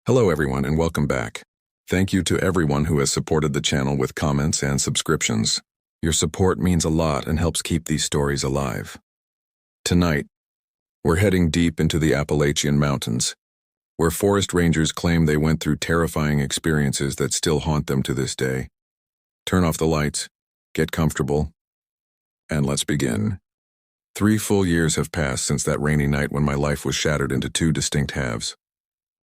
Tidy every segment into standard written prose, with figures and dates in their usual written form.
Hello everyone and welcome back. Thank you to everyone who has supported the channel with comments and subscriptions. Your support means a lot and helps keep these stories alive. Tonight, we're heading deep into the Appalachian Mountains, where forest rangers claim they went through terrifying experiences that still haunt them to this day. Turn off the lights, get comfortable, and let's begin. 3 full years have passed since that rainy night when my life was shattered into 2 distinct halves.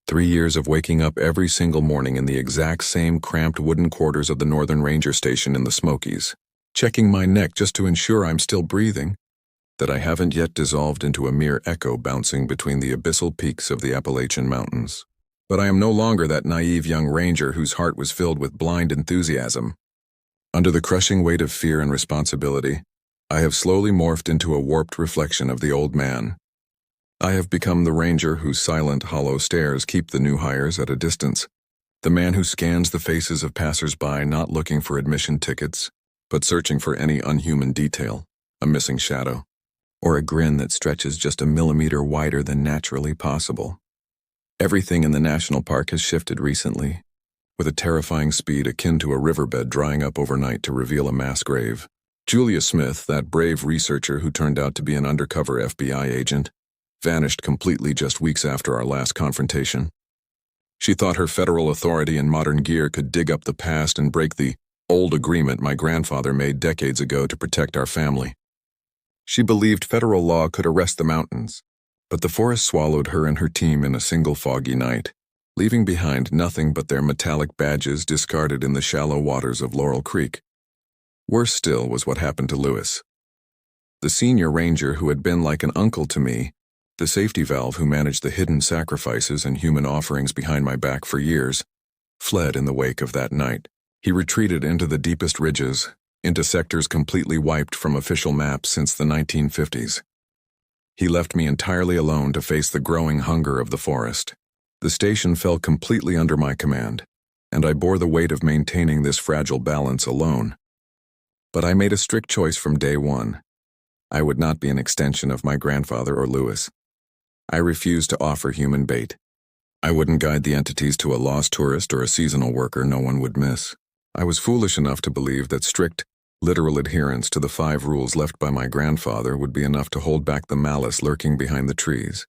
3 years of waking up every single morning in the exact same cramped wooden quarters of the Northern Ranger Station in the Smokies, checking my neck just to ensure I'm still breathing, that I haven't yet dissolved into a mere echo bouncing between the abyssal peaks of the Appalachian Mountains. But I am no longer that naive young ranger whose heart was filled with blind enthusiasm. Under the crushing weight of fear and responsibility, I have slowly morphed into a warped reflection of the old man. I have become the ranger whose silent, hollow stares keep the new hires at a distance, the man who scans the faces of passers-by not looking for admission tickets, but searching for any unhuman detail, a missing shadow, or a grin that stretches just a millimeter wider than naturally possible. Everything in the national park has shifted recently, with a terrifying speed akin to a riverbed drying up overnight to reveal a mass grave. Julia Smith, that brave researcher who turned out to be an undercover FBI agent, vanished completely just weeks after our last confrontation. She thought her federal authority and modern gear could dig up the past and break the old agreement my grandfather made decades ago to protect our family. She believed federal law could arrest the mountains, but the forest swallowed her and her team in a single foggy night, leaving behind nothing but their metallic badges discarded in the shallow waters of Laurel Creek. Worse still was what happened to Lewis, the senior ranger who had been like an uncle to me, the safety valve who managed the hidden sacrifices and human offerings behind my back for years, fled in the wake of that night. He retreated into the deepest ridges, into sectors completely wiped from official maps since the 1950s. He left me entirely alone to face the growing hunger of the forest. The station fell completely under my command, and I bore the weight of maintaining this fragile balance alone. But I made a strict choice from day one. I would not be an extension of my grandfather or Lewis. I refused to offer human bait. I wouldn't guide the entities to a lost tourist or a seasonal worker no one would miss. I was foolish enough to believe that strict, literal adherence to the 5 rules left by my grandfather would be enough to hold back the malice lurking behind the trees.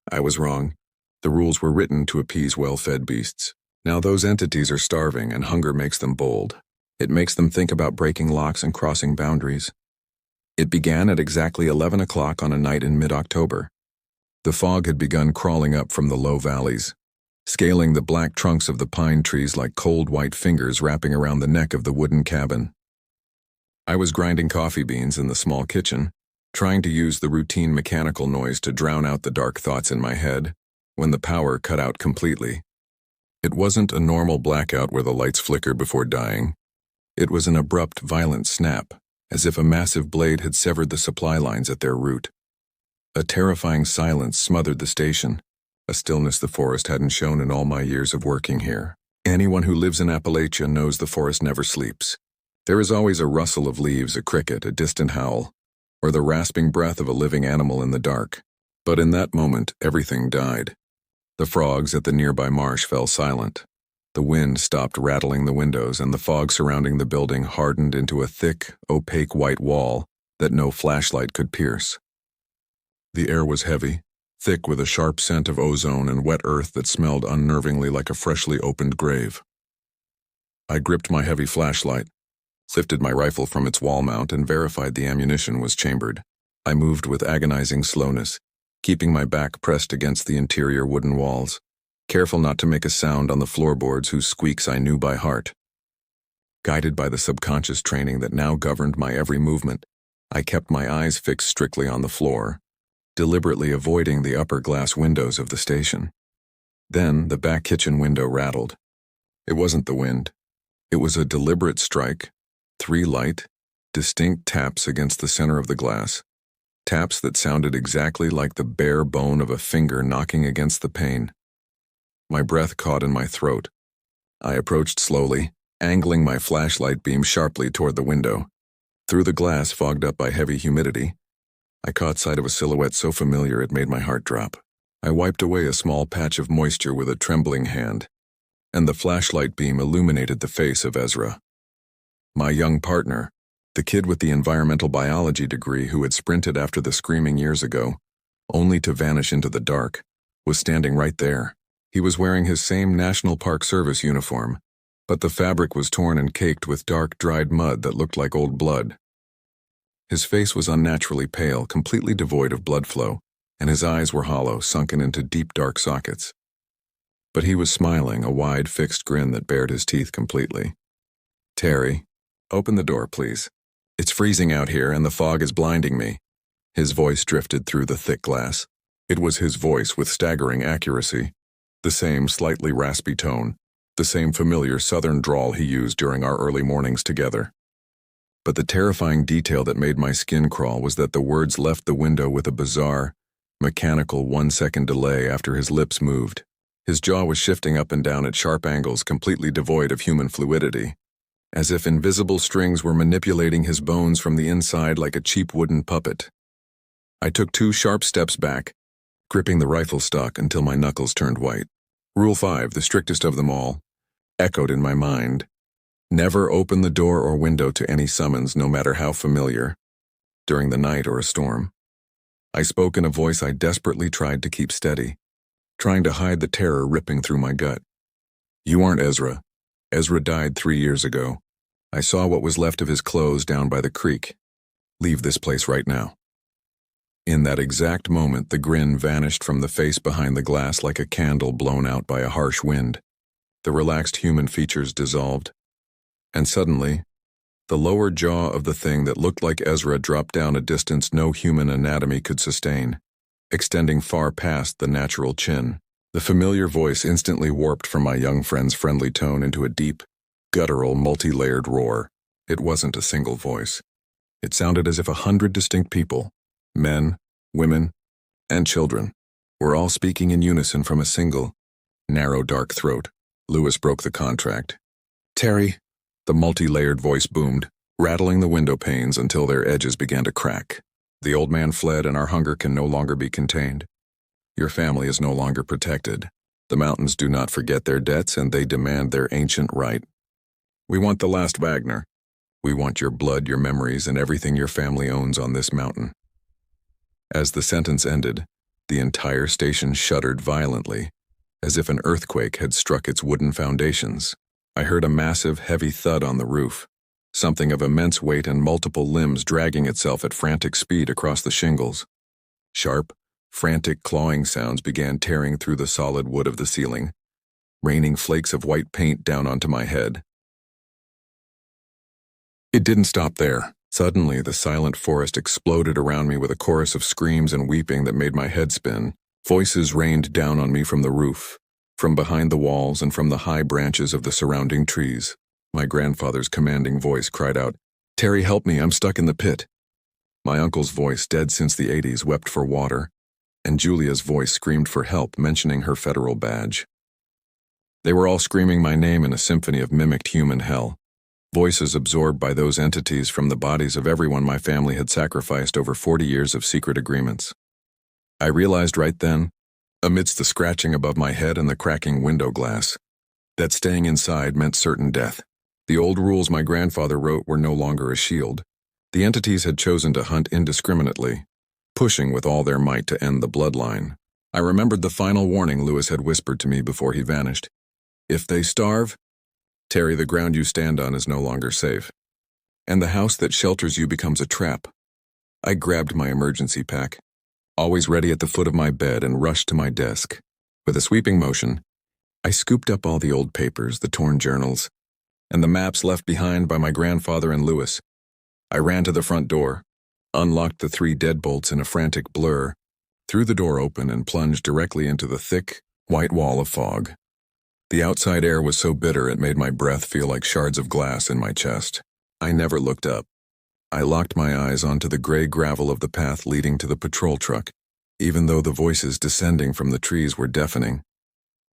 I was wrong. The rules were written to appease well-fed beasts. Now those entities are starving and hunger makes them bold. It makes them think about breaking locks and crossing boundaries. It began at exactly 11 o'clock on a night in mid-October. The fog had begun crawling up from the low valleys, scaling the black trunks of the pine trees like cold white fingers wrapping around the neck of the wooden cabin. I was grinding coffee beans in the small kitchen, trying to use the routine mechanical noise to drown out the dark thoughts in my head, when the power cut out completely. It wasn't a normal blackout where the lights flicker before dying. It was an abrupt, violent snap, as if a massive blade had severed the supply lines at their root. A terrifying silence smothered the station, a stillness the forest hadn't shown in all my years of working here. Anyone who lives in Appalachia knows the forest never sleeps. There is always a rustle of leaves, a cricket, a distant howl, or the rasping breath of a living animal in the dark. But in that moment, everything died. The frogs at the nearby marsh fell silent. The wind stopped rattling the windows, and the fog surrounding the building hardened into a thick, opaque white wall that no flashlight could pierce. The air was heavy, thick with a sharp scent of ozone and wet earth that smelled unnervingly like a freshly opened grave. I gripped my heavy flashlight, lifted my rifle from its wall mount, and verified the ammunition was chambered. I moved with agonizing slowness, keeping my back pressed against the interior wooden walls, careful not to make a sound on the floorboards whose squeaks I knew by heart. Guided by the subconscious training that now governed my every movement, I kept my eyes fixed strictly on the floor, deliberately avoiding the upper glass windows of the station. Then the back kitchen window rattled. It wasn't the wind. It was a deliberate strike, 3 light, distinct taps against the center of the glass, taps that sounded exactly like the bare bone of a finger knocking against the pane. My breath caught in my throat. I approached slowly, angling my flashlight beam sharply toward the window. Through the glass fogged up by heavy humidity, I caught sight of a silhouette so familiar it made my heart drop. I wiped away a small patch of moisture with a trembling hand, and the flashlight beam illuminated the face of Ezra. My young partner, the kid with the environmental biology degree who had sprinted after the screaming years ago, only to vanish into the dark, was standing right there. He was wearing his same National Park Service uniform, but the fabric was torn and caked with dark, dried mud that looked like old blood. His face was unnaturally pale, completely devoid of blood flow, and his eyes were hollow, sunken into deep, dark sockets. But he was smiling, a wide, fixed grin that bared his teeth completely. "Terry, open the door, please. It's freezing out here and the fog is blinding me." His voice drifted through the thick glass. It was his voice with staggering accuracy, the same slightly raspy tone, the same familiar southern drawl he used during our early mornings together. But the terrifying detail that made my skin crawl was that the words left the window with a bizarre, mechanical 1-second delay after his lips moved. His jaw was shifting up and down at sharp angles, completely devoid of human fluidity, as if invisible strings were manipulating his bones from the inside like a cheap wooden puppet. I took 2 sharp steps back, gripping the rifle stock until my knuckles turned white. Rule 5, the strictest of them all, echoed in my mind. Never open the door or window to any summons, no matter how familiar, during the night or a storm. I spoke in a voice I desperately tried to keep steady, trying to hide the terror ripping through my gut. "You aren't Ezra. Ezra died 3 years ago. I saw what was left of his clothes down by the creek. Leave this place right now." In that exact moment, the grin vanished from the face behind the glass like a candle blown out by a harsh wind. The relaxed human features dissolved, and suddenly, the lower jaw of the thing that looked like Ezra dropped down a distance no human anatomy could sustain, extending far past the natural chin. The familiar voice instantly warped from my young friend's friendly tone into a deep, guttural, multi-layered roar. It wasn't a single voice. It sounded as if 100 distinct people, men, women, and children, were all speaking in unison from a single, narrow, dark throat. Lewis broke the contract. "Terry," the multi-layered voice boomed, rattling the window panes until their edges began to crack. "The old man fled and our hunger can no longer be contained. Your family is no longer protected. The mountains do not forget their debts and they demand their ancient right. We want the last Wagner. We want your blood, your memories, and everything your family owns on this mountain." As the sentence ended, the entire station shuddered violently, as if an earthquake had struck its wooden foundations. I heard a massive, heavy thud on the roof, something of immense weight and multiple limbs dragging itself at frantic speed across the shingles. Sharp, frantic clawing sounds began tearing through the solid wood of the ceiling, raining flakes of white paint down onto my head. It didn't stop there. Suddenly, the silent forest exploded around me with a chorus of screams and weeping that made my head spin. Voices rained down on me from the roof, from behind the walls, and from the high branches of the surrounding trees. My grandfather's commanding voice cried out, "Terry, help me, I'm stuck in the pit." My uncle's voice, dead since the 80s, wept for water, and Julia's voice screamed for help, mentioning her federal badge. They were all screaming my name in a symphony of mimicked human hell, voices absorbed by those entities from the bodies of everyone my family had sacrificed over 40 years of secret agreements. I realized right then, amidst the scratching above my head and the cracking window glass, that staying inside meant certain death. The old rules my grandfather wrote were no longer a shield. The entities had chosen to hunt indiscriminately, pushing with all their might to end the bloodline. I remembered the final warning Lewis had whispered to me before he vanished. "If they starve, Terry, the ground you stand on is no longer safe, and the house that shelters you becomes a trap." I grabbed my emergency pack, always ready at the foot of my bed, and rushed to my desk. With a sweeping motion, I scooped up all the old papers, the torn journals, and the maps left behind by my grandfather and Lewis. I ran to the front door, unlocked the 3 deadbolts in a frantic blur, threw the door open, and plunged directly into the thick, white wall of fog. The outside air was so bitter it made my breath feel like shards of glass in my chest. I never looked up. I locked my eyes onto the gray gravel of the path leading to the patrol truck, even though the voices descending from the trees were deafening.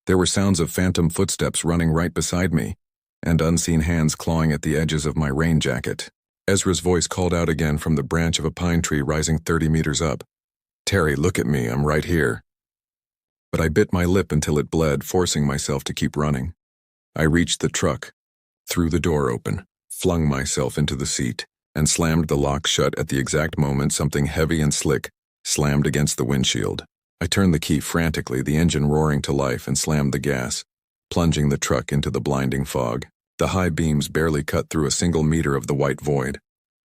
There were sounds of phantom footsteps running right beside me, and unseen hands clawing at the edges of my rain jacket. Ezra's voice called out again from the branch of a pine tree rising 30 meters up. "Terry, look at me, I'm right here." but I bit my lip until it bled, forcing myself to keep running. I reached the truck, threw the door open, flung myself into the seat, and slammed the lock shut at the exact moment something heavy and slick slammed against the windshield. I turned the key frantically, the engine roaring to life, and slammed the gas, plunging the truck into the blinding fog. The high beams barely cut through a single meter of the white void,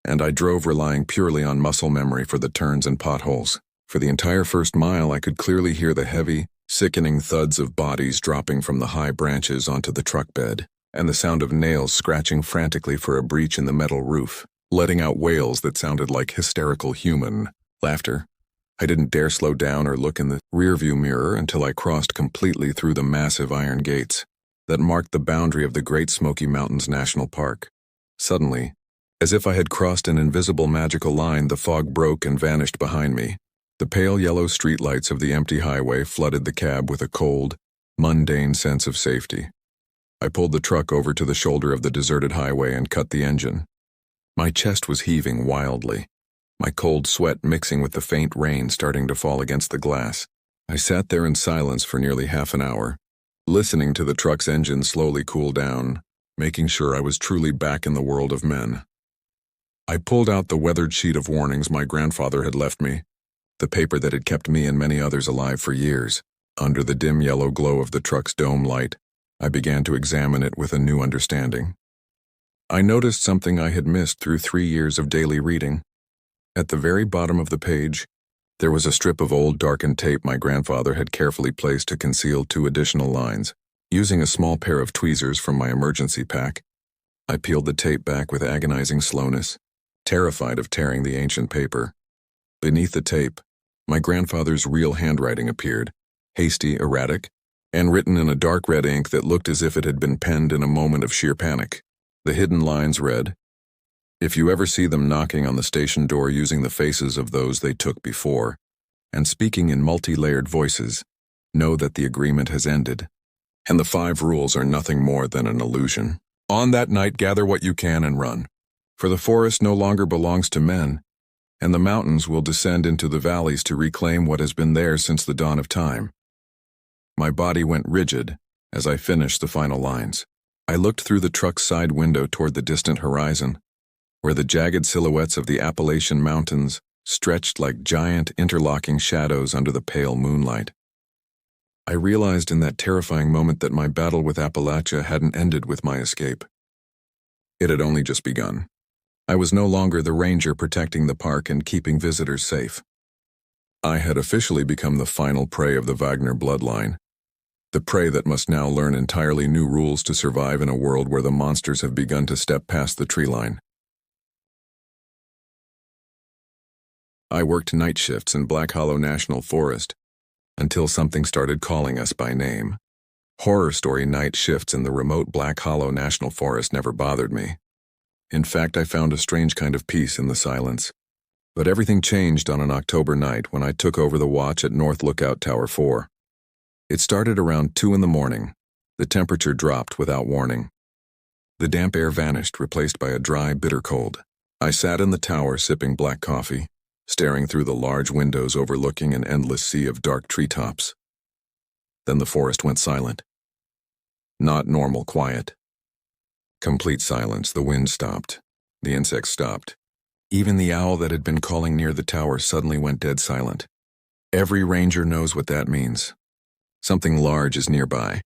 and I drove relying purely on muscle memory for the turns and potholes. For the entire first mile, I could clearly hear the heavy, sickening thuds of bodies dropping from the high branches onto the truck bed, and the sound of nails scratching frantically for a breach in the metal roof, letting out wails that sounded like hysterical human laughter. I didn't dare slow down or look in the rearview mirror until I crossed completely through the massive iron gates that marked the boundary of the Great Smoky Mountains National Park. Suddenly, as if I had crossed an invisible magical line, the fog broke and vanished behind me. The pale yellow streetlights of the empty highway flooded the cab with a cold, mundane sense of safety. I pulled the truck over to the shoulder of the deserted highway and cut the engine. My chest was heaving wildly, my cold sweat mixing with the faint rain starting to fall against the glass. I sat there in silence for nearly half an hour, listening to the truck's engine slowly cool down, making sure I was truly back in the world of men. I pulled out the weathered sheet of warnings my grandfather had left me, the paper that had kept me and many others alive for years. Under the dim yellow glow of the truck's dome light, I began to examine it with a new understanding. I noticed something I had missed through 3 years of daily reading. At the very bottom of the page, there was a strip of old darkened tape my grandfather had carefully placed to conceal 2 additional lines. Using a small pair of tweezers from my emergency pack, I peeled the tape back with agonizing slowness, terrified of tearing the ancient paper. Beneath the tape, my grandfather's real handwriting appeared, hasty, erratic, and written in a dark red ink that looked as if it had been penned in a moment of sheer panic. The hidden lines read, "If you ever see them knocking on the station door using the faces of those they took before, and speaking in multi-layered voices, know that the agreement has ended, and the 5 rules are nothing more than an illusion. On that night, gather what you can and run, for the forest no longer belongs to men, and the mountains will descend into the valleys to reclaim what has been theirs since the dawn of time." My body went rigid as I finished the final lines. I looked through the truck's side window toward the distant horizon, where the jagged silhouettes of the Appalachian Mountains stretched like giant interlocking shadows under the pale moonlight. I realized in that terrifying moment that my battle with Appalachia hadn't ended with my escape. It had only just begun. I was no longer the ranger protecting the park and keeping visitors safe. I had officially become the final prey of the Wagner bloodline, the prey that must now learn entirely new rules to survive in a world where the monsters have begun to step past the tree line. I worked night shifts in Black Hollow National Forest until something started calling us by name. Horror story night shifts in the remote Black Hollow National Forest never bothered me. In fact, I found a strange kind of peace in the silence. But everything changed on an October night when I took over the watch at North Lookout Tower 4. It started around 2 in the morning. The temperature dropped without warning. The damp air vanished, replaced by a dry, bitter cold. I sat in the tower sipping black coffee, staring through the large windows overlooking an endless sea of dark treetops. Then the forest went silent. Not normal quiet. Complete silence. The wind stopped. The insects stopped. Even the owl that had been calling near the tower suddenly went dead silent. Every ranger knows what that means. Something large is nearby.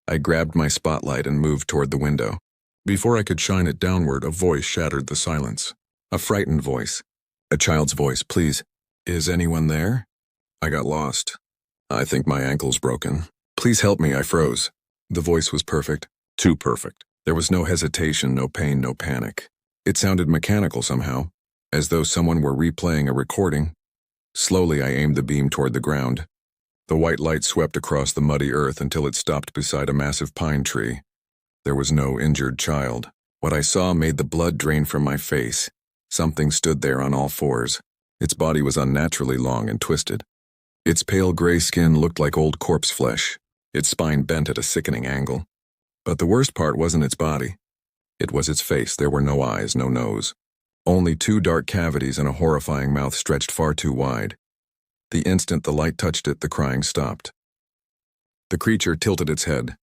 I grabbed my spotlight and moved toward the window. Before I could shine it downward, a voice shattered the silence. A frightened voice. A child's voice. "Please, is anyone there?" I got lost. "I think my ankle's broken. Please help me," I froze. The voice was perfect. Too perfect. There was no hesitation, no pain, no panic. It sounded mechanical somehow, as though someone were replaying a recording. Slowly, I aimed the beam toward the ground. The white light swept across the muddy earth until it stopped beside a massive pine tree. There was no injured child. What I saw made the blood drain from my face. Something stood there on all fours. Its body was unnaturally long and twisted. Its pale gray skin looked like old corpse flesh, its spine bent at a sickening angle. But the worst part wasn't its body. It was its face. There were no eyes, no nose. Only 2 dark cavities and a horrifying mouth stretched far too wide. The instant the light touched it, the crying stopped. The creature tilted its head.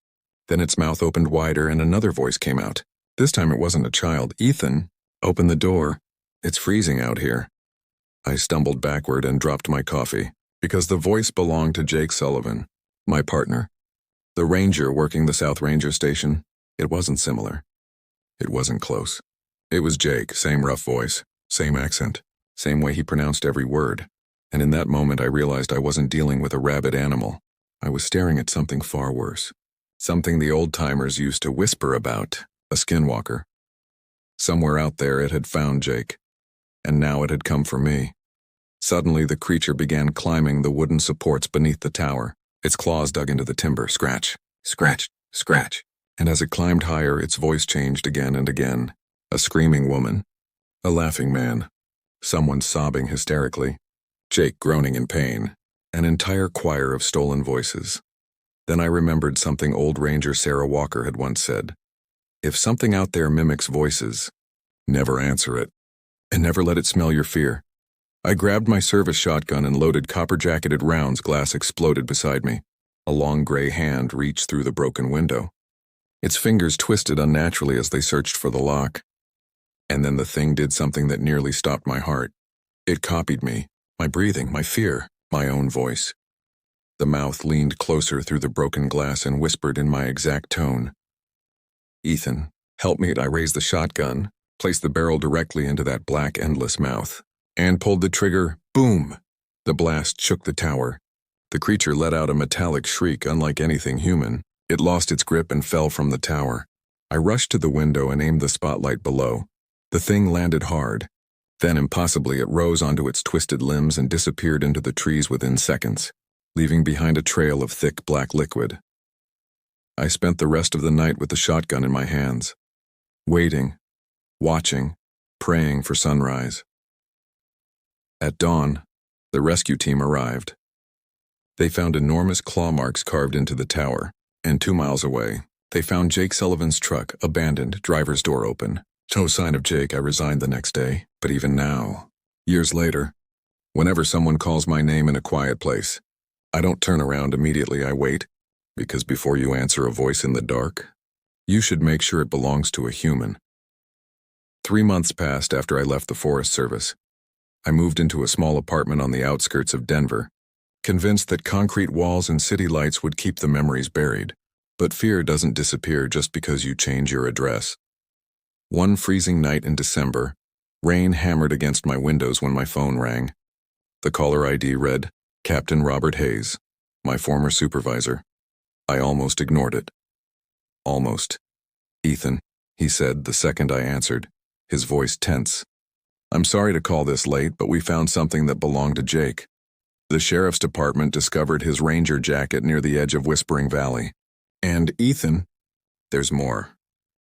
Then its mouth opened wider and another voice came out. This time it wasn't a child. "Ethan, open the door. It's freezing out here." I stumbled backward and dropped my coffee, because the voice belonged to Jake Sullivan, my partner. The ranger working the South Ranger station. It wasn't similar. It wasn't close. It was Jake, same rough voice, same accent, same way he pronounced every word. And in that moment I realized I wasn't dealing with a rabid animal. I was staring at something far worse. Something the old-timers used to whisper about, a skinwalker. Somewhere out there it had found Jake, and now it had come for me. Suddenly the creature began climbing the wooden supports beneath the tower. Its claws dug into the timber, scratch, scratch, scratch. And as it climbed higher, its voice changed again and again. A screaming woman, a laughing man, someone sobbing hysterically, Jake groaning in pain, an entire choir of stolen voices. Then I remembered something old Ranger Sarah Walker had once said. If something out there mimics voices, never answer it, and never let it smell your fear. I grabbed my service shotgun and loaded copper-jacketed rounds. Glass exploded beside me. A long gray hand reached through the broken window. Its fingers twisted unnaturally as they searched for the lock. And then the thing did something that nearly stopped my heart. It copied me, my breathing, my fear, my own voice. The mouth leaned closer through the broken glass and whispered in my exact tone. "Ethan, help me." I raised the shotgun, placed the barrel directly into that black, endless mouth, and pulled the trigger. Boom! The blast shook the tower. The creature let out a metallic shriek unlike anything human. It lost its grip and fell from the tower. I rushed to the window and aimed the spotlight below. The thing landed hard. Then, impossibly, it rose onto its twisted limbs and disappeared into the trees within seconds, leaving behind a trail of thick black liquid. I spent the rest of the night with the shotgun in my hands, waiting, watching, praying for sunrise. At dawn, the rescue team arrived. They found enormous claw marks carved into the tower, and 2 miles away, they found Jake Sullivan's truck, abandoned, driver's door open. No sign of Jake. I resigned the next day, but even now, years later, whenever someone calls my name in a quiet place, I don't turn around immediately. I wait, because before you answer a voice in the dark, you should make sure it belongs to a human. 3 months passed after I left the Forest Service. I moved into a small apartment on the outskirts of Denver, convinced that concrete walls and city lights would keep the memories buried. But fear doesn't disappear just because you change your address. One freezing night in December, rain hammered against my windows when my phone rang. The caller ID read, Captain Robert Hayes, my former supervisor. I almost ignored it. Almost. "Ethan," he said the second I answered, his voice tense. "I'm sorry to call this late, but we found something that belonged to Jake. The sheriff's department discovered his ranger jacket near the edge of Whispering Valley. And Ethan, there's more.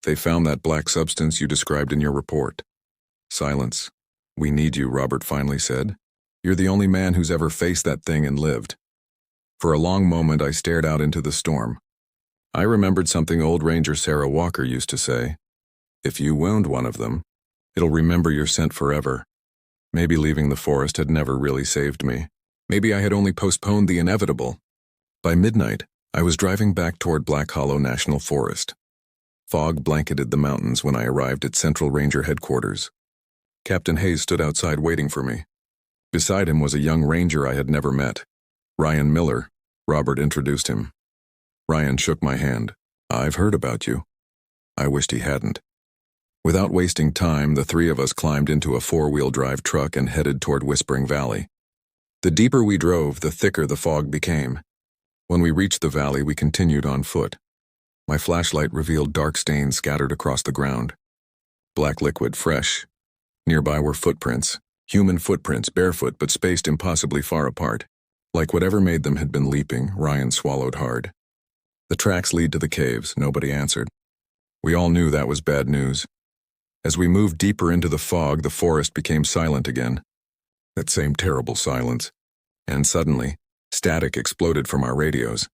They found that black substance you described in your report." Silence. "We need you," Robert finally said. "You're the only man who's ever faced that thing and lived." For a long moment I stared out into the storm. I remembered something old Ranger Sarah Walker used to say. If you wound one of them, it'll remember your scent forever. Maybe leaving the forest had never really saved me. Maybe I had only postponed the inevitable. By midnight, I was driving back toward Black Hollow National Forest. Fog blanketed the mountains when I arrived at Central Ranger headquarters. Captain Hayes stood outside waiting for me. Beside him was a young ranger I had never met. Ryan Miller. Robert introduced him. Ryan shook my hand. "I've heard about you." I wished he hadn't. Without wasting time, the three of us climbed into a 4-wheel drive truck and headed toward Whispering Valley. The deeper we drove, the thicker the fog became. When we reached the valley, we continued on foot. My flashlight revealed dark stains scattered across the ground. Black liquid, fresh. Nearby were footprints. Human footprints, barefoot but spaced impossibly far apart. Like whatever made them had been leaping. Ryan swallowed hard. "The tracks lead to the caves," nobody answered. We all knew that was bad news. As we moved deeper into the fog, the forest became silent again. That same terrible silence. And suddenly, static exploded from our radios.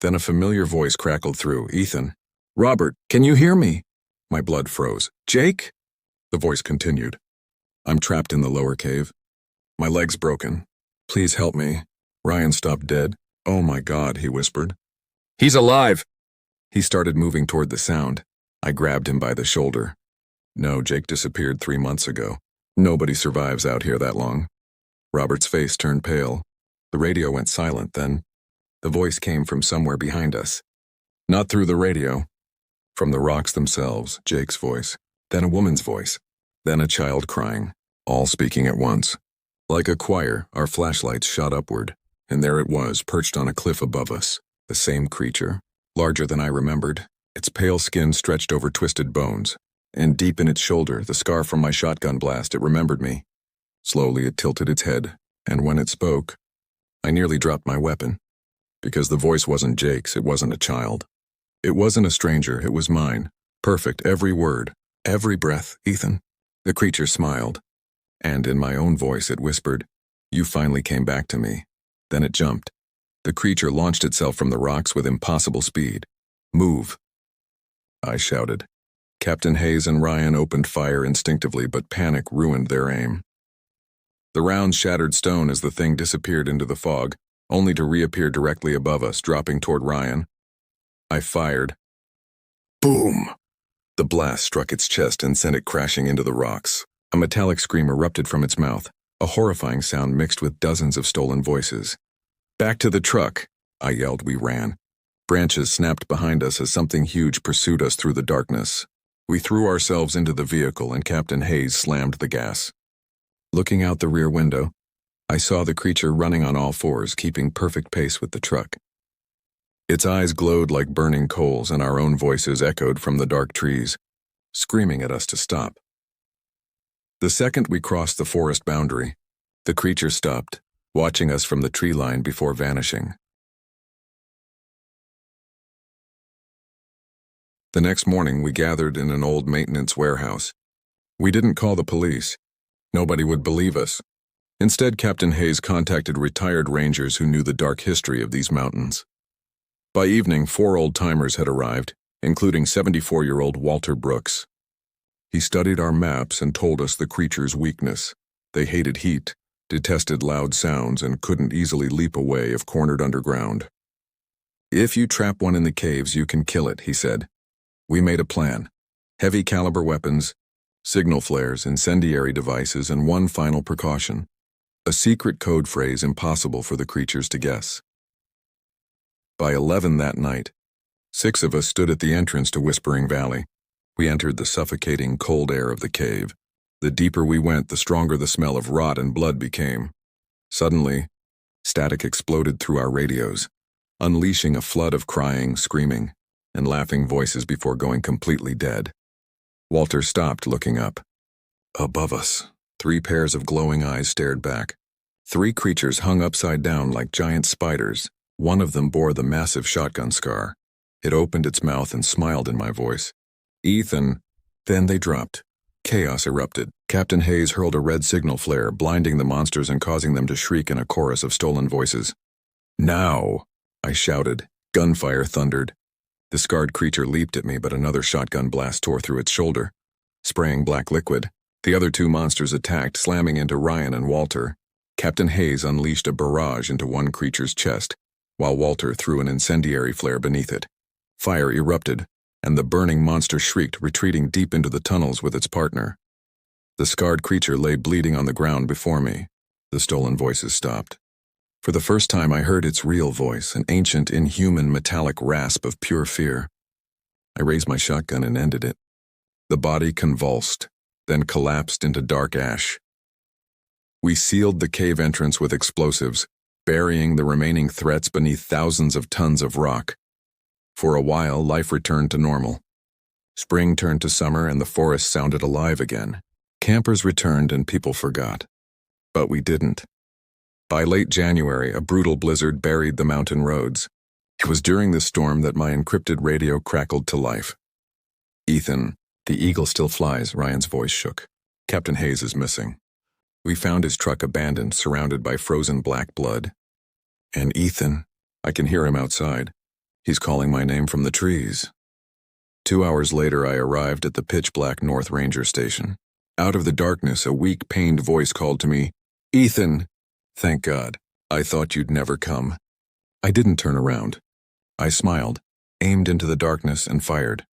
Then a familiar voice crackled through. "Ethan." "Robert, can you hear me?" My blood froze. "Jake?" The voice continued. "I'm trapped in the lower cave. My leg's broken. Please help me." Ryan stopped dead. "Oh my God," he whispered. He's alive! He started moving toward the sound. I grabbed him by the shoulder. No, Jake disappeared 3 months ago. Nobody survives out here that long. Robert's face turned pale. The radio went silent then. The voice came from somewhere behind us. Not through the radio. From the rocks themselves, Jake's voice. Then a woman's voice. Then a child crying, all speaking at once. Like a choir, our flashlights shot upward, and there it was, perched on a cliff above us. The same creature, larger than I remembered, its pale skin stretched over twisted bones, and deep in its shoulder, the scar from my shotgun blast, it remembered me. Slowly it tilted its head, and when it spoke, I nearly dropped my weapon. Because the voice wasn't Jake's, it wasn't a child. It wasn't a stranger, it was mine. Perfect, every word, every breath, Ethan. The creature smiled, and in my own voice it whispered, "You finally came back to me." Then it jumped. The creature launched itself from the rocks with impossible speed. "Move!" I shouted. Captain Hayes and Ryan opened fire instinctively, but panic ruined their aim. The rounds shattered stone as the thing disappeared into the fog, only to reappear directly above us, dropping toward Ryan. I fired. Boom! The blast struck its chest and sent it crashing into the rocks. A metallic scream erupted from its mouth, a horrifying sound mixed with dozens of stolen voices. "Back to the truck!" I yelled. We ran. Branches snapped behind us as something huge pursued us through the darkness. We threw ourselves into the vehicle and Captain Hayes slammed the gas. Looking out the rear window, I saw the creature running on all fours, keeping perfect pace with the truck. Its eyes glowed like burning coals, and our own voices echoed from the dark trees, screaming at us to stop. The second we crossed the forest boundary, the creature stopped, watching us from the tree line before vanishing. The next morning, we gathered in an old maintenance warehouse. We didn't call the police. Nobody would believe us. Instead, Captain Hayes contacted retired rangers who knew the dark history of these mountains. By evening, 4 old-timers had arrived, including 74-year-old Walter Brooks. He studied our maps and told us the creature's weakness. They hated heat, detested loud sounds, and couldn't easily leap away if cornered underground. "If you trap one in the caves, you can kill it," he said. We made a plan. Heavy caliber weapons, signal flares, incendiary devices, and one final precaution. A secret code phrase impossible for the creatures to guess. By 11 that night, 6 of us stood at the entrance to Whispering Valley. We entered the suffocating cold air of the cave. The deeper we went, the stronger the smell of rot and blood became. Suddenly, static exploded through our radios, unleashing a flood of crying, screaming, and laughing voices before going completely dead. Walter stopped, looking up. Above us, 3 pairs of glowing eyes stared back. 3 creatures hung upside down like giant spiders. One of them bore the massive shotgun scar. It opened its mouth and smiled in my voice. "Ethan." Then they dropped. Chaos erupted. Captain Hayes hurled a red signal flare, blinding the monsters and causing them to shriek in a chorus of stolen voices. "Now!" I shouted. Gunfire thundered. The scarred creature leaped at me, but another shotgun blast tore through its shoulder, spraying black liquid. The other 2 monsters attacked, slamming into Ryan and Walter. Captain Hayes unleashed a barrage into one creature's chest, while Walter threw an incendiary flare beneath it. Fire erupted, and the burning monster shrieked, retreating deep into the tunnels with its partner. The scarred creature lay bleeding on the ground before me. The stolen voices stopped. For the first time I heard its real voice, an ancient, inhuman, metallic rasp of pure fear. I raised my shotgun and ended it. The body convulsed, then collapsed into dark ash. We sealed the cave entrance with explosives, burying the remaining threats beneath thousands of tons of rock. For a while, life returned to normal. Spring turned to summer and the forest sounded alive again. Campers returned and people forgot. But we didn't. By late January, a brutal blizzard buried the mountain roads. It was during this storm that my encrypted radio crackled to life. "Ethan, the eagle still flies," Ryan's voice shook. "Captain Hayes is missing. We found his truck abandoned, surrounded by frozen black blood. And Ethan, I can hear him outside. He's calling my name from the trees." 2 hours later, I arrived at the pitch-black North Ranger Station. Out of the darkness, a weak, pained voice called to me, "Ethan!" "Thank God. I thought you'd never come." I didn't turn around. I smiled, aimed into the darkness, and fired.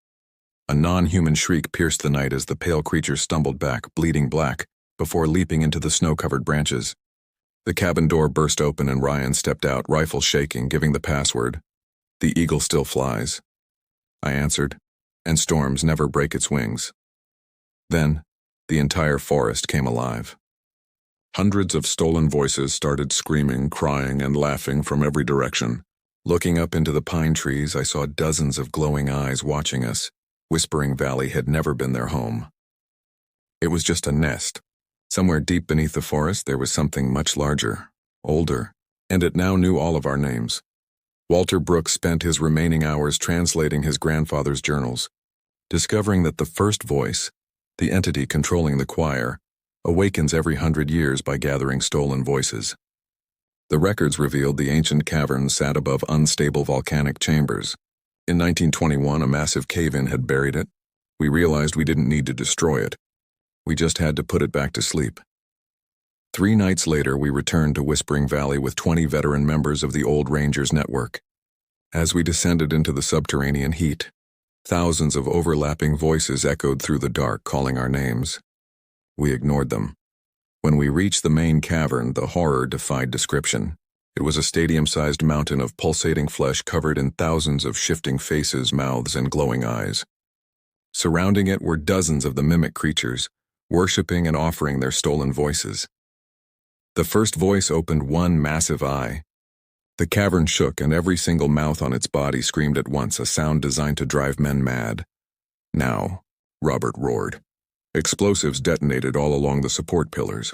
A non-human shriek pierced the night as the pale creature stumbled back, bleeding black, before leaping into the snow-covered branches. The cabin door burst open and Ryan stepped out, rifle shaking, giving the password. "The eagle still flies," I answered, "and storms never break its wings." Then, the entire forest came alive. Hundreds of stolen voices started screaming, crying, and laughing from every direction. Looking up into the pine trees, I saw dozens of glowing eyes watching us. Whispering Valley had never been their home. It was just a nest. Somewhere deep beneath the forest, there was something much larger, older, and it now knew all of our names. Walter Brooks spent his remaining hours translating his grandfather's journals, discovering that the first voice, the entity controlling the choir, awakens every 100 years by gathering stolen voices. The records revealed the ancient cavern sat above unstable volcanic chambers. In 1921, a massive cave-in had buried it. We realized we didn't need to destroy it. We just had to put it back to sleep. 3 nights later, we returned to Whispering Valley with 20 veteran members of the Old Rangers Network. As we descended into the subterranean heat, thousands of overlapping voices echoed through the dark, calling our names. We ignored them. When we reached the main cavern, the horror defied description. It was a stadium-sized mountain of pulsating flesh covered in thousands of shifting faces, mouths, and glowing eyes. Surrounding it were dozens of the mimic creatures, worshipping and offering their stolen voices. The first voice opened one massive eye. The cavern shook and every single mouth on its body screamed at once, a sound designed to drive men mad. "Now," Robert roared. Explosives detonated all along the support pillars.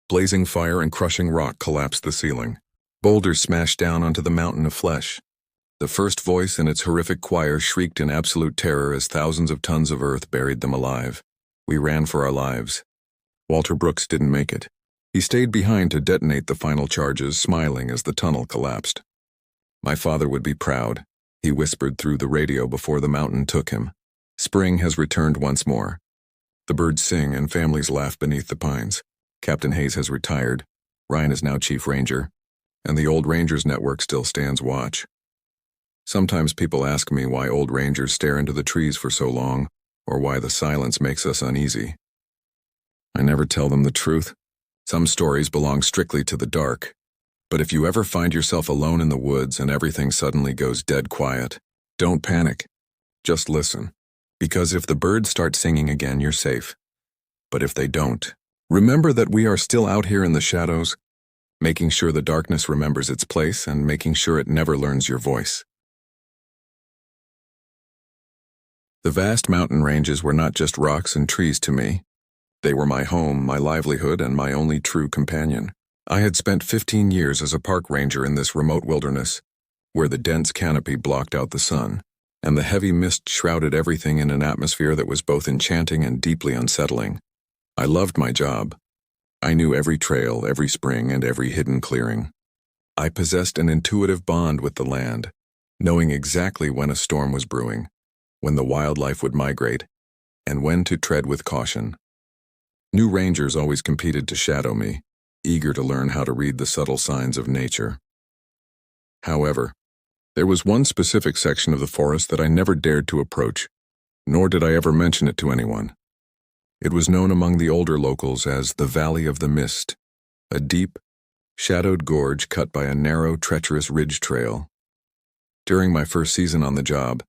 Blazing fire and crushing rock collapsed the ceiling. Boulders smashed down onto the mountain of flesh. The first voice in its horrific choir shrieked in absolute terror as thousands of tons of earth buried them alive. We ran for our lives. Walter Brooks didn't make it. He stayed behind to detonate the final charges, smiling as the tunnel collapsed. "My father would be proud," he whispered through the radio before the mountain took him. "Spring has returned once more. The birds sing and families laugh beneath the pines. Captain Hayes has retired. Ryan is now Chief Ranger. And the Old Rangers Network still stands watch." Sometimes people ask me why old rangers stare into the trees for so long, or why the silence makes us uneasy. I never tell them the truth. Some stories belong strictly to the dark. But if you ever find yourself alone in the woods and everything suddenly goes dead quiet, don't panic. Just listen. Because if the birds start singing again, you're safe. But if they don't, remember that we are still out here in the shadows, making sure the darkness remembers its place and making sure it never learns your voice. The vast mountain ranges were not just rocks and trees to me. They were my home, my livelihood, and my only true companion. I had spent 15 years as a park ranger in this remote wilderness, where the dense canopy blocked out the sun, and the heavy mist shrouded everything in an atmosphere that was both enchanting and deeply unsettling. I loved my job. I knew every trail, every spring, and every hidden clearing. I possessed an intuitive bond with the land, knowing exactly when a storm was brewing, when the wildlife would migrate, and when to tread with caution. New rangers always competed to shadow me, eager to learn how to read the subtle signs of nature. However, there was one specific section of the forest that I never dared to approach, nor did I ever mention it to anyone. It was known among the older locals as the Valley of the Mist, a deep, shadowed gorge cut by a narrow, treacherous ridge trail. During my first season on the job,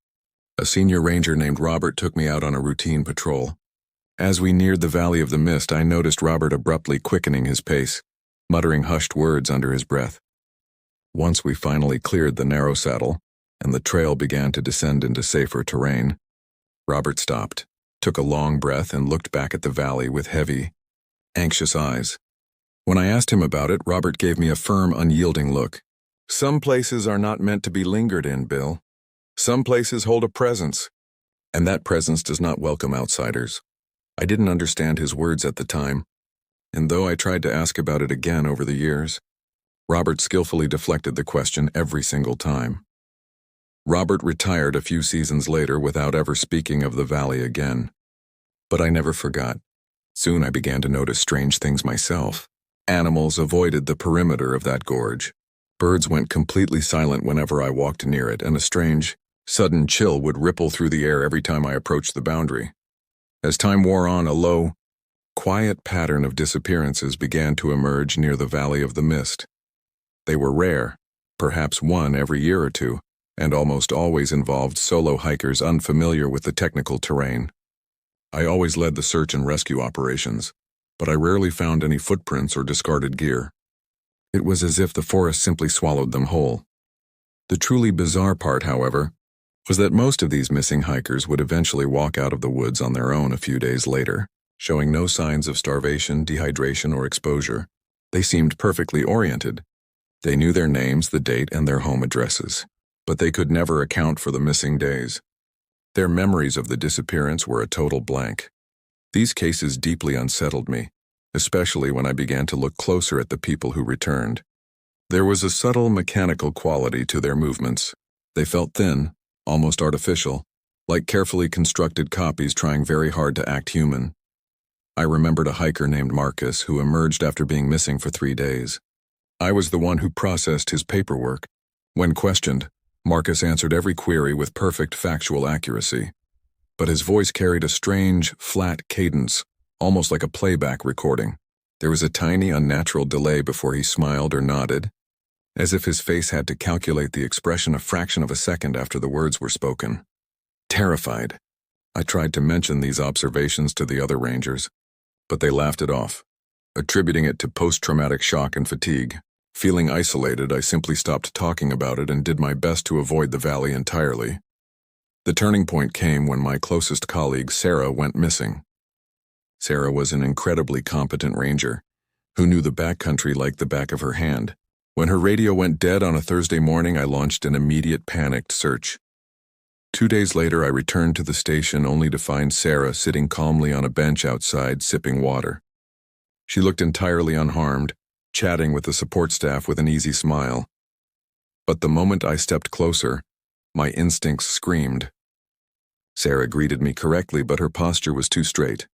a senior ranger named Robert took me out on a routine patrol. As we neared the Valley of the Mist, I noticed Robert abruptly quickening his pace, muttering hushed words under his breath. Once we finally cleared the narrow saddle, and the trail began to descend into safer terrain, Robert stopped, took a long breath, and looked back at the valley with heavy, anxious eyes. When I asked him about it, Robert gave me a firm, unyielding look. "Some places are not meant to be lingered in, Bill. Some places hold a presence, and that presence does not welcome outsiders." I didn't understand his words at the time, and though I tried to ask about it again over the years, Robert skillfully deflected the question every single time. Robert retired a few seasons later without ever speaking of the valley again. But I never forgot. Soon I began to notice strange things myself. Animals avoided the perimeter of that gorge. Birds went completely silent whenever I walked near it, and a strange, sudden chill would ripple through the air every time I approached the boundary. As time wore on, a low, quiet pattern of disappearances began to emerge near the Valley of the Mist. They were rare, perhaps one every year or two, and almost always involved solo hikers unfamiliar with the technical terrain. I always led the search and rescue operations, but I rarely found any footprints or discarded gear. It was as if the forest simply swallowed them whole. The truly bizarre part, however, was that most of these missing hikers would eventually walk out of the woods on their own a few days later, showing no signs of starvation, dehydration, or exposure. They seemed perfectly oriented. They knew their names, the date, and their home addresses, but they could never account for the missing days. Their memories of the disappearance were a total blank. These cases deeply unsettled me, especially when I began to look closer at the people who returned. There was a subtle mechanical quality to their movements. They felt thin, almost artificial, like carefully constructed copies trying very hard to act human. I remembered a hiker named Marcus who emerged after being missing for 3 days. I was the one who processed his paperwork. When questioned, Marcus answered every query with perfect factual accuracy. But his voice carried a strange, flat cadence, almost like a playback recording. There was a tiny, unnatural delay before he smiled or nodded, as if his face had to calculate the expression a fraction of a second after the words were spoken. Terrified, I tried to mention these observations to the other rangers, but they laughed it off, attributing it to post-traumatic shock and fatigue. Feeling isolated, I simply stopped talking about it and did my best to avoid the valley entirely. The turning point came when my closest colleague, Sarah, went missing. Sarah was an incredibly competent ranger, who knew the backcountry like the back of her hand. When her radio went dead on a Thursday morning, I launched an immediate panicked search. 2 days later, I returned to the station only to find Sarah sitting calmly on a bench outside, sipping water. She looked entirely unharmed, chatting with the support staff with an easy smile. But the moment I stepped closer, my instincts screamed. Sarah greeted me correctly, but her posture was too straight,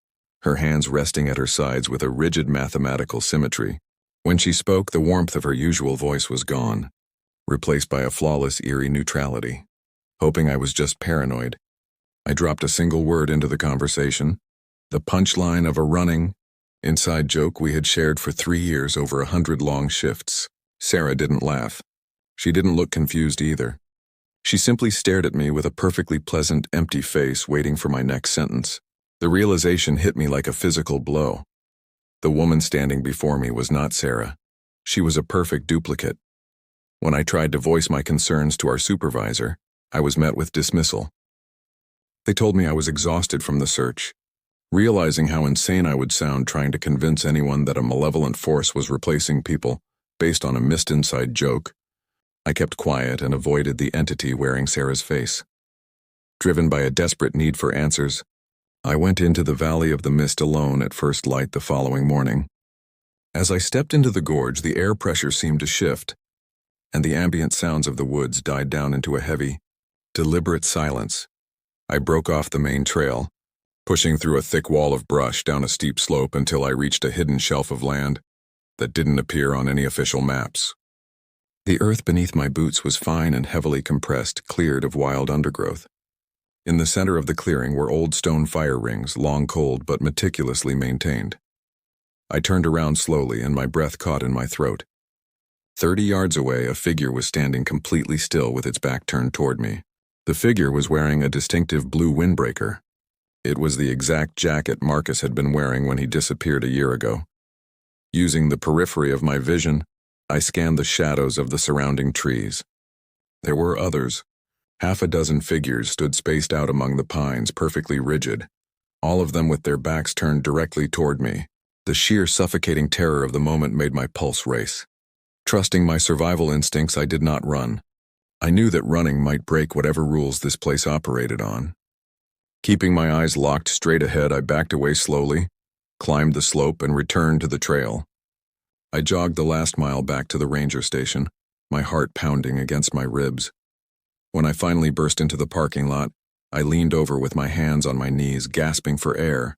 her hands resting at her sides with a rigid mathematical symmetry. When she spoke, the warmth of her usual voice was gone, replaced by a flawless, eerie neutrality. Hoping I was just paranoid, I dropped a single word into the conversation, the punchline of a running, inside joke we had shared for 3 years over 100 long shifts. Sarah didn't laugh. She didn't look confused either. She simply stared at me with a perfectly pleasant, empty face waiting for my next sentence. The realization hit me like a physical blow. The woman standing before me was not Sarah. She was a perfect duplicate. When I tried to voice my concerns to our supervisor, I was met with dismissal. They told me I was exhausted from the search. Realizing how insane I would sound trying to convince anyone that a malevolent force was replacing people based on a missed inside joke, I kept quiet and avoided the entity wearing Sarah's face. Driven by a desperate need for answers, I went into the Valley of the Mist alone at first light the following morning. As I stepped into the gorge, the air pressure seemed to shift, and the ambient sounds of the woods died down into a heavy, deliberate silence. I broke off the main trail, pushing through a thick wall of brush down a steep slope until I reached a hidden shelf of land that didn't appear on any official maps. The earth beneath my boots was fine and heavily compressed, cleared of wild undergrowth. In the center of the clearing were old stone fire rings, long cold but meticulously maintained. I turned around slowly and my breath caught in my throat. 30 yards away, a figure was standing completely still with its back turned toward me. The figure was wearing a distinctive blue windbreaker. It was the exact jacket Marcus had been wearing when he disappeared a year ago. Using the periphery of my vision, I scanned the shadows of the surrounding trees. There were others. 6 figures stood spaced out among the pines, perfectly rigid, all of them with their backs turned directly toward me. The sheer suffocating terror of the moment made my pulse race. Trusting my survival instincts, I did not run. I knew that running might break whatever rules this place operated on. Keeping my eyes locked straight ahead, I backed away slowly, climbed the slope, and returned to the trail. I jogged the last mile back to the ranger station, my heart pounding against my ribs. When I finally burst into the parking lot, I leaned over with my hands on my knees, gasping for air.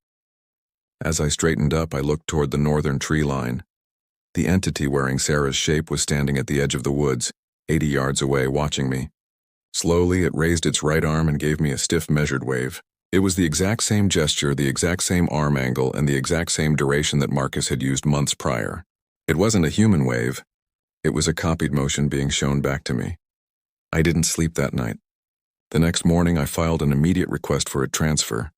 As I straightened up, I looked toward the northern tree line. The entity wearing Sarah's shape was standing at the edge of the woods, 80 yards away, watching me. Slowly, it raised its right arm and gave me a stiff, measured wave. It was the exact same gesture, the exact same arm angle, and the exact same duration that Marcus had used months prior. It wasn't a human wave. It was a copied motion being shown back to me. I didn't sleep that night. The next morning, I filed an immediate request for a transfer,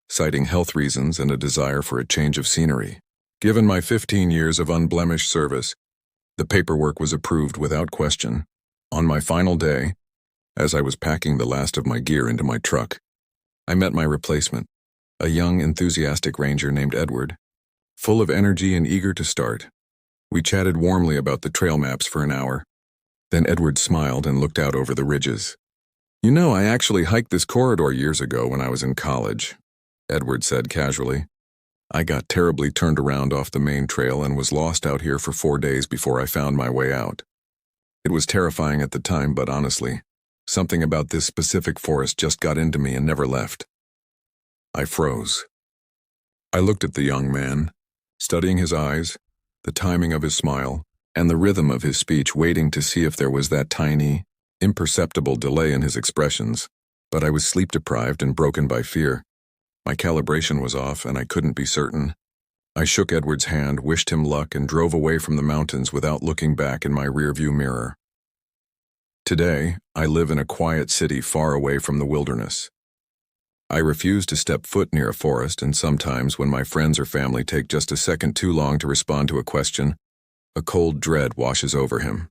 citing health reasons and a desire for a change of scenery. Given my 15 years of unblemished service, the paperwork was approved without question. On my final day, as I was packing the last of my gear into my truck, I met my replacement, a young, enthusiastic ranger named Edward, full of energy and eager to start. We chatted warmly about the trail maps for an hour. Then Edward smiled and looked out over the ridges. "You know, I actually hiked this corridor years ago when I was in college," Edward said casually. "I got terribly turned around off the main trail and was lost out here for 4 days before I found my way out. It was terrifying at the time, but honestly, something about this specific forest just got into me and never left." I froze. I looked at the young man, studying his eyes, the timing of his smile, and the rhythm of his speech, waiting to see if there was that tiny, imperceptible delay in his expressions. But I was sleep-deprived and broken by fear. My calibration was off, and I couldn't be certain. I shook Edward's hand, wished him luck, and drove away from the mountains without looking back in my rearview mirror. Today, I live in a quiet city far away from the wilderness. I refuse to step foot near a forest, and sometimes when my friends or family take just a second too long to respond to a question, a cold dread washes over him.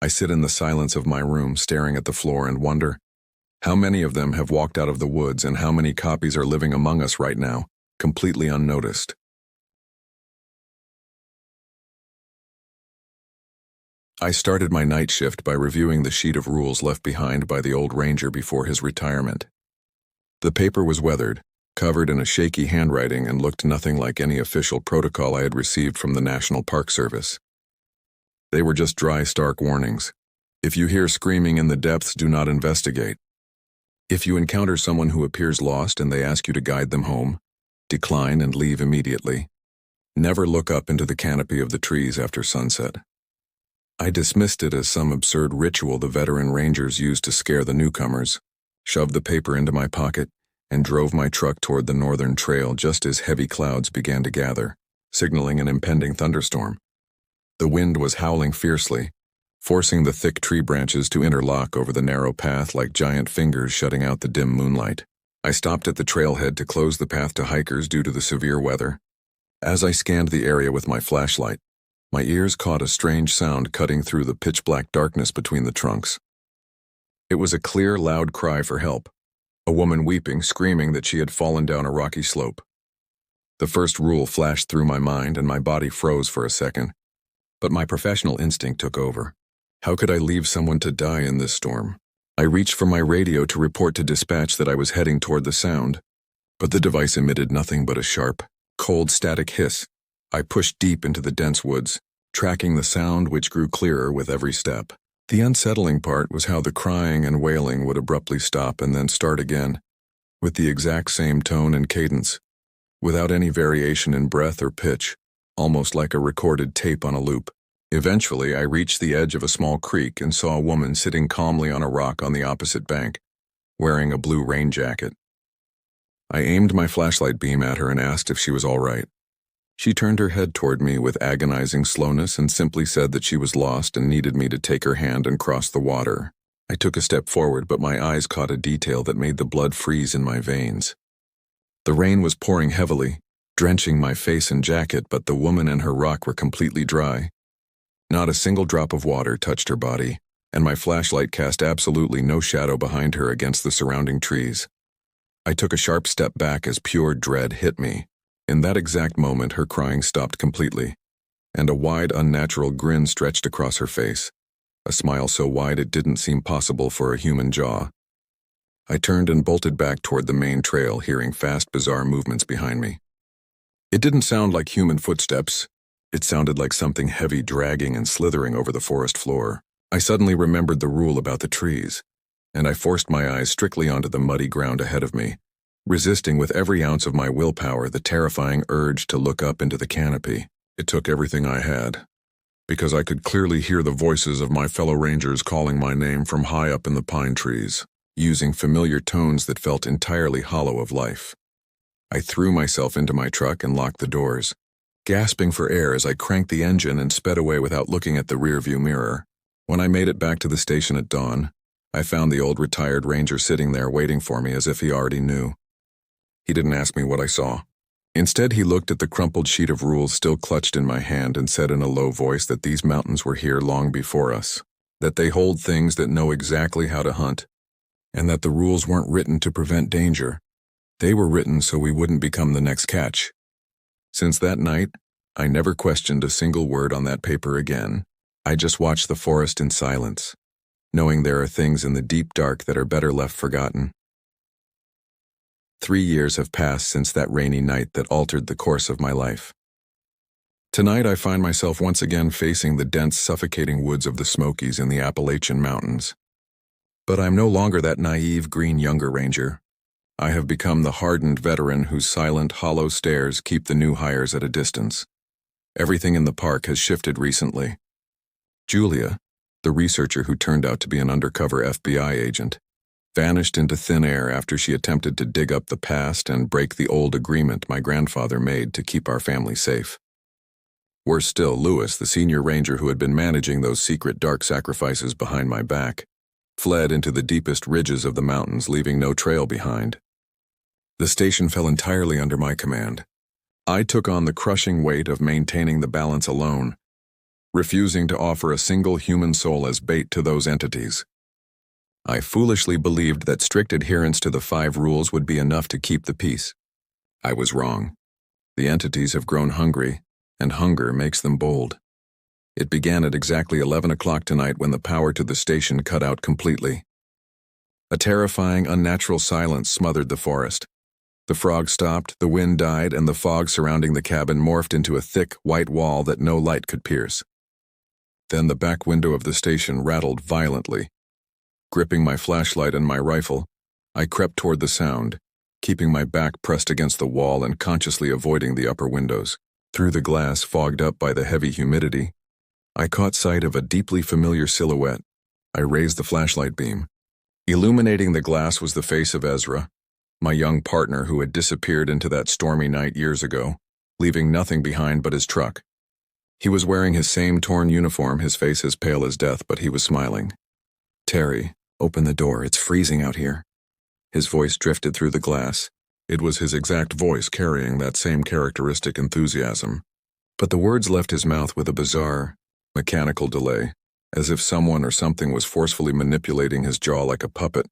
I sit in the silence of my room, staring at the floor, and wonder, how many of them have walked out of the woods and how many copies are living among us right now, completely unnoticed? I started my night shift by reviewing the sheet of rules left behind by the old ranger before his retirement. The paper was weathered, covered in a shaky handwriting, and looked nothing like any official protocol I had received from the National Park Service. They were just dry, stark warnings. If you hear screaming in the depths, do not investigate. If you encounter someone who appears lost and they ask you to guide them home, decline and leave immediately. Never look up into the canopy of the trees after sunset. I dismissed it as some absurd ritual the veteran rangers used to scare the newcomers, shoved the paper into my pocket, and drove my truck toward the northern trail just as heavy clouds began to gather, signaling an impending thunderstorm. The wind was howling fiercely, forcing the thick tree branches to interlock over the narrow path like giant fingers shutting out the dim moonlight. I stopped at the trailhead to close the path to hikers due to the severe weather. As I scanned the area with my flashlight, my ears caught a strange sound cutting through the pitch-black darkness between the trunks. It was a clear, loud cry for help, a woman weeping, screaming that she had fallen down a rocky slope. The first rule flashed through my mind and my body froze for a second, but my professional instinct took over. How could I leave someone to die in this storm? I reached for my radio to report to dispatch that I was heading toward the sound, but the device emitted nothing but a sharp, cold static hiss. I pushed deep into the dense woods, tracking the sound which grew clearer with every step. The unsettling part was how the crying and wailing would abruptly stop and then start again, with the exact same tone and cadence, without any variation in breath or pitch, almost like a recorded tape on a loop. Eventually, I reached the edge of a small creek and saw a woman sitting calmly on a rock on the opposite bank, wearing a blue rain jacket. I aimed my flashlight beam at her and asked if she was all right. She turned her head toward me with agonizing slowness and simply said that she was lost and needed me to take her hand and cross the water. I took a step forward, but my eyes caught a detail that made the blood freeze in my veins. The rain was pouring heavily, drenching my face and jacket, but the woman and her rock were completely dry. Not a single drop of water touched her body, and my flashlight cast absolutely no shadow behind her against the surrounding trees. I took a sharp step back as pure dread hit me. In that exact moment, her crying stopped completely, and a wide, unnatural grin stretched across her face, a smile so wide it didn't seem possible for a human jaw. I turned and bolted back toward the main trail, hearing fast, bizarre movements behind me. It didn't sound like human footsteps. It sounded like something heavy dragging and slithering over the forest floor. I suddenly remembered the rule about the trees, and I forced my eyes strictly onto the muddy ground ahead of me, resisting with every ounce of my willpower the terrifying urge to look up into the canopy. It took everything I had, because I could clearly hear the voices of my fellow rangers calling my name from high up in the pine trees, using familiar tones that felt entirely hollow of life. I threw myself into my truck and locked the doors, gasping for air as I cranked the engine and sped away without looking at the rearview mirror. When I made it back to the station at dawn, I found the old retired ranger sitting there waiting for me as if he already knew. He didn't ask me what I saw. Instead, he looked at the crumpled sheet of rules still clutched in my hand and said in a low voice that these mountains were here long before us, that they hold things that know exactly how to hunt, and that the rules weren't written to prevent danger. They were written so we wouldn't become the next catch. Since that night, I never questioned a single word on that paper again. I just watched the forest in silence, knowing there are things in the deep dark that are better left forgotten. 3 years have passed since that rainy night that altered the course of my life. Tonight I find myself once again facing the dense, suffocating woods of the Smokies in the Appalachian Mountains. But I'm no longer that naive green younger ranger. I have become the hardened veteran whose silent, hollow stares keep the new hires at a distance. Everything in the park has shifted recently. Julia, the researcher who turned out to be an undercover FBI agent, vanished into thin air after she attempted to dig up the past and break the old agreement my grandfather made to keep our family safe. Worse still, Lewis, the senior ranger who had been managing those secret dark sacrifices behind my back, fled into the deepest ridges of the mountains, leaving no trail behind. The station fell entirely under my command. I took on the crushing weight of maintaining the balance alone, refusing to offer a single human soul as bait to those entities. I foolishly believed that strict adherence to the 5 rules would be enough to keep the peace. I was wrong. The entities have grown hungry, and hunger makes them bold. It began at exactly 11 o'clock tonight when the power to the station cut out completely. A terrifying, unnatural silence smothered the forest. The frogs stopped, the wind died, and the fog surrounding the cabin morphed into a thick, white wall that no light could pierce. Then the back window of the station rattled violently. Gripping my flashlight and my rifle, I crept toward the sound, keeping my back pressed against the wall and consciously avoiding the upper windows. Through the glass fogged up by the heavy humidity, I caught sight of a deeply familiar silhouette. I raised the flashlight beam. Illuminating the glass was the face of Ezra, my young partner who had disappeared into that stormy night years ago, leaving nothing behind but his truck. He was wearing his same torn uniform, his face as pale as death, but he was smiling. "Terry, open the door, it's freezing out here." His voice drifted through the glass. It was his exact voice carrying that same characteristic enthusiasm. But the words left his mouth with a bizarre, mechanical delay, as if someone or something was forcefully manipulating his jaw like a puppet.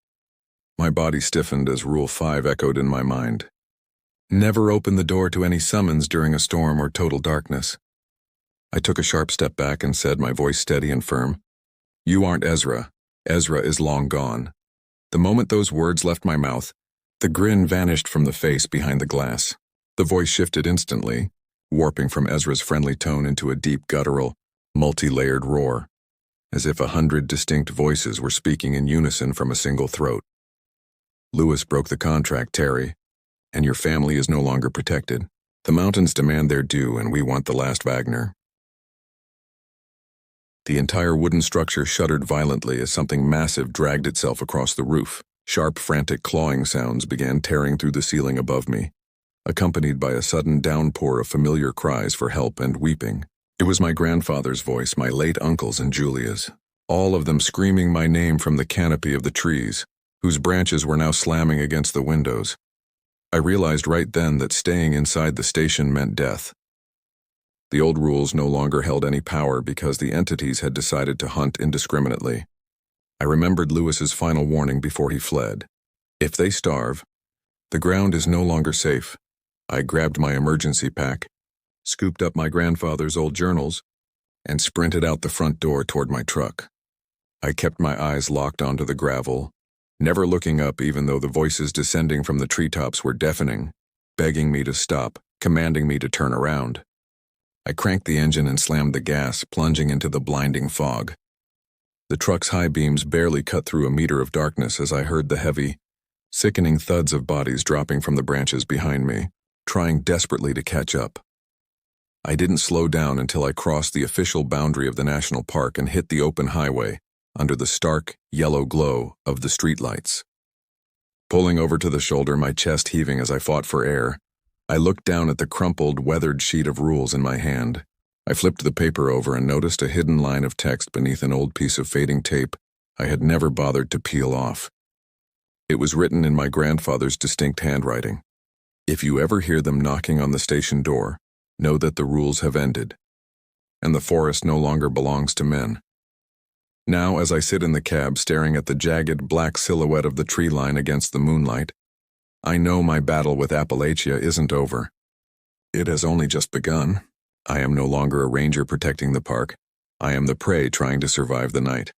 My body stiffened as Rule 5 echoed in my mind. Never open the door to any summons during a storm or total darkness. I took a sharp step back and said, my voice steady and firm, "You aren't Ezra. Ezra is long gone." The moment those words left my mouth, the grin vanished from the face behind the glass. The voice shifted instantly, warping from Ezra's friendly tone into a deep, guttural, multi-layered roar, as if 100 distinct voices were speaking in unison from a single throat. "Lewis broke the contract, Terry, and your family is no longer protected. The mountains demand their due, and we want the last Wagner." The entire wooden structure shuddered violently as something massive dragged itself across the roof. Sharp, frantic clawing sounds began tearing through the ceiling above me, accompanied by a sudden downpour of familiar cries for help and weeping. It was my grandfather's voice, my late uncle's and Julia's, all of them screaming my name from the canopy of the trees, whose branches were now slamming against the windows. I realized right then that staying inside the station meant death. The old rules no longer held any power because the entities had decided to hunt indiscriminately. I remembered Lewis's final warning before he fled. If they starve, the ground is no longer safe. I grabbed my emergency pack, scooped up my grandfather's old journals, and sprinted out the front door toward my truck. I kept my eyes locked onto the gravel, never looking up even though the voices descending from the treetops were deafening, begging me to stop, commanding me to turn around. I cranked the engine and slammed the gas, plunging into the blinding fog. The truck's high beams barely cut through a meter of darkness as I heard the heavy, sickening thuds of bodies dropping from the branches behind me, trying desperately to catch up. I didn't slow down until I crossed the official boundary of the national park and hit the open highway under the stark, yellow glow of the streetlights. Pulling over to the shoulder, my chest heaving as I fought for air, I looked down at the crumpled, weathered sheet of rules in my hand. I flipped the paper over and noticed a hidden line of text beneath an old piece of fading tape I had never bothered to peel off. It was written in my grandfather's distinct handwriting. If you ever hear them knocking on the station door, know that the rules have ended, and the forest no longer belongs to men. Now, as I sit in the cab staring at the jagged black silhouette of the tree line against the moonlight, I know my battle with Appalachia isn't over. It has only just begun. I am no longer a ranger protecting the park. I am the prey trying to survive the night.